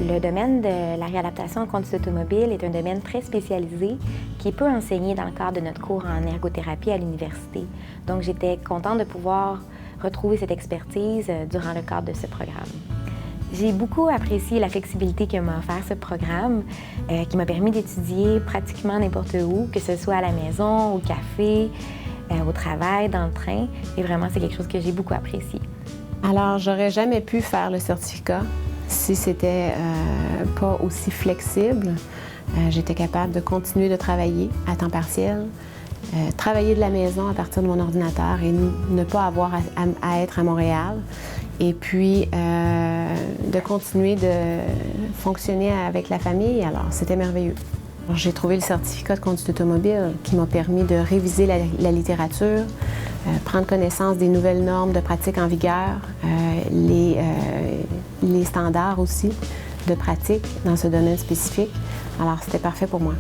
Le domaine de la réadaptation en conduite automobile est un domaine très spécialisé qui peut enseigner dans le cadre de notre cours en ergothérapie à l'université. Donc, j'étais contente de pouvoir retrouver cette expertise durant le cadre de ce programme. J'ai beaucoup apprécié la flexibilité que m'a offert ce programme, qui m'a permis d'étudier pratiquement n'importe où, que ce soit à la maison, au café, au travail, dans le train. Et vraiment, c'est quelque chose que j'ai beaucoup apprécié. Alors, j'aurais jamais pu faire le certificat si c'était pas aussi flexible. J'étais capable de continuer de travailler à temps partiel, travailler de la maison à partir de mon ordinateur et ne pas avoir à être à Montréal. Et puis, de continuer de fonctionner avec la famille. Alors, c'était merveilleux. J'ai trouvé le certificat de conduite automobile qui m'a permis de réviser la littérature, prendre connaissance des nouvelles normes de pratique en vigueur, les standards aussi de pratique dans ce domaine spécifique. Alors, c'était parfait pour moi.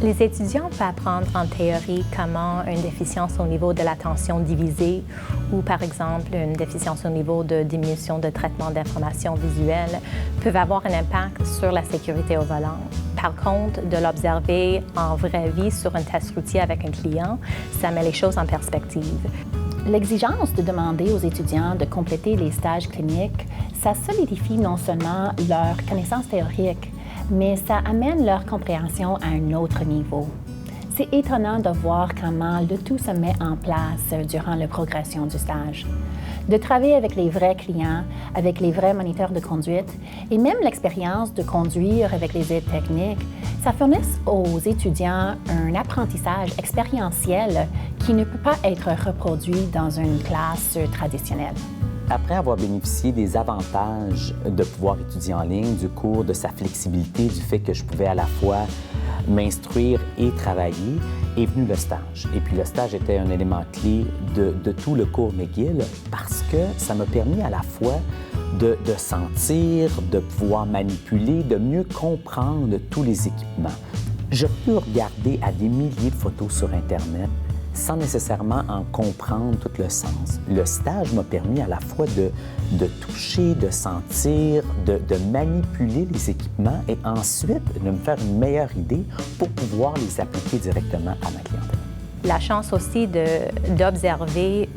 Les étudiants peuvent apprendre en théorie comment une déficience au niveau de l'attention divisée ou, par exemple, une déficience au niveau de diminution de traitement d'informations visuelles peuvent avoir un impact sur la sécurité au volant. Par contre, de l'observer en vraie vie sur un test routier avec un client, ça met les choses en perspective. L'exigence de demander aux étudiants de compléter les stages cliniques, ça solidifie non seulement leur connaissance théorique, mais ça amène leur compréhension à un autre niveau. C'est étonnant de voir comment le tout se met en place durant la progression du stage. De travailler avec les vrais clients, avec les vrais moniteurs de conduite et même l'expérience de conduire avec les aides techniques, ça fournit aux étudiants un apprentissage expérientiel qui ne peut pas être reproduit dans une classe traditionnelle. Après avoir bénéficié des avantages de pouvoir étudier en ligne, du cours, de sa flexibilité, du fait que je pouvais à la fois m'instruire et travailler, est venu le stage. Et puis le stage était un élément clé de tout le cours McGill parce que ça m'a permis à la fois de sentir, de pouvoir manipuler, de mieux comprendre tous les équipements. Je peux regarder à des milliers de photos sur Internet sans nécessairement en comprendre tout le sens. Le stage m'a permis à la fois de toucher, de sentir, de manipuler les équipements et ensuite de me faire une meilleure idée pour pouvoir les appliquer directement à ma clientèle. La chance aussi d'observer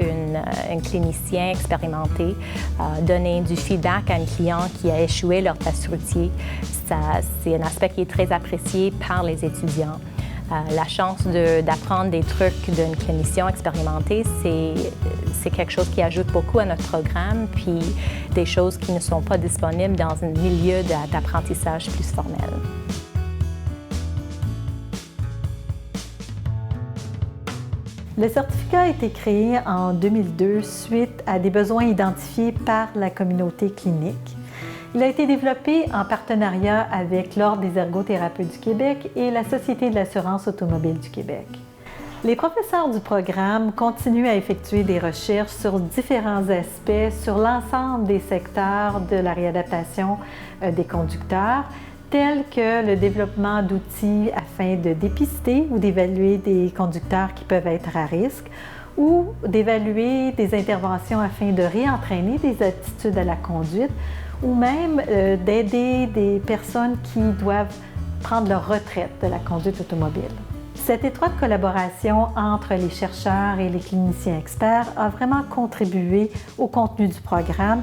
un clinicien expérimenté donner du feedback à un client qui a échoué leur test routier, c'est un aspect qui est très apprécié par les étudiants. La chance d'apprendre des trucs d'un clinicien expérimenté, c'est quelque chose qui ajoute beaucoup à notre programme, puis des choses qui ne sont pas disponibles dans un milieu d'apprentissage plus formel. Le certificat a été créé en 2002 suite à des besoins identifiés par la communauté clinique. Il a été développé en partenariat avec l'Ordre des ergothérapeutes du Québec et la Société de l'assurance automobile du Québec. Les professeurs du programme continuent à effectuer des recherches sur différents aspects sur l'ensemble des secteurs de la réadaptation des conducteurs, tels que le développement d'outils afin de dépister ou d'évaluer des conducteurs qui peuvent être à risque, ou d'évaluer des interventions afin de réentraîner des aptitudes à la conduite, ou même d'aider des personnes qui doivent prendre leur retraite de la conduite automobile. Cette étroite collaboration entre les chercheurs et les cliniciens experts a vraiment contribué au contenu du programme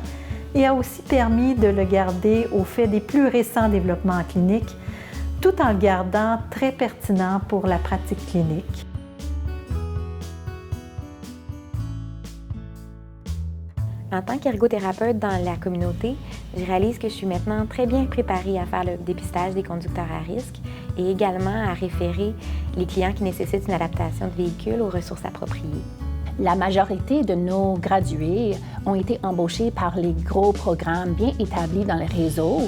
et a aussi permis de le garder au fait des plus récents développements cliniques, tout en le gardant très pertinent pour la pratique clinique. En tant qu'ergothérapeute dans la communauté, je réalise que je suis maintenant très bien préparée à faire le dépistage des conducteurs à risque et également à référer les clients qui nécessitent une adaptation de véhicule aux ressources appropriées. La majorité de nos gradués ont été embauchés par les gros programmes bien établis dans le réseau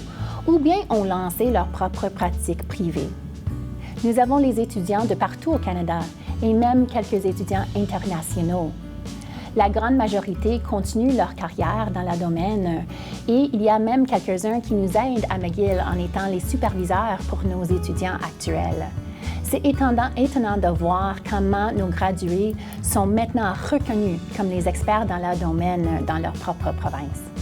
ou bien ont lancé leur propre pratique privée. Nous avons les étudiants de partout au Canada et même quelques étudiants internationaux. La grande majorité continue leur carrière dans le domaine et il y a même quelques-uns qui nous aident à McGill en étant les superviseurs pour nos étudiants actuels. C'est étonnant de voir comment nos gradués sont maintenant reconnus comme les experts dans leur domaine dans leur propre province.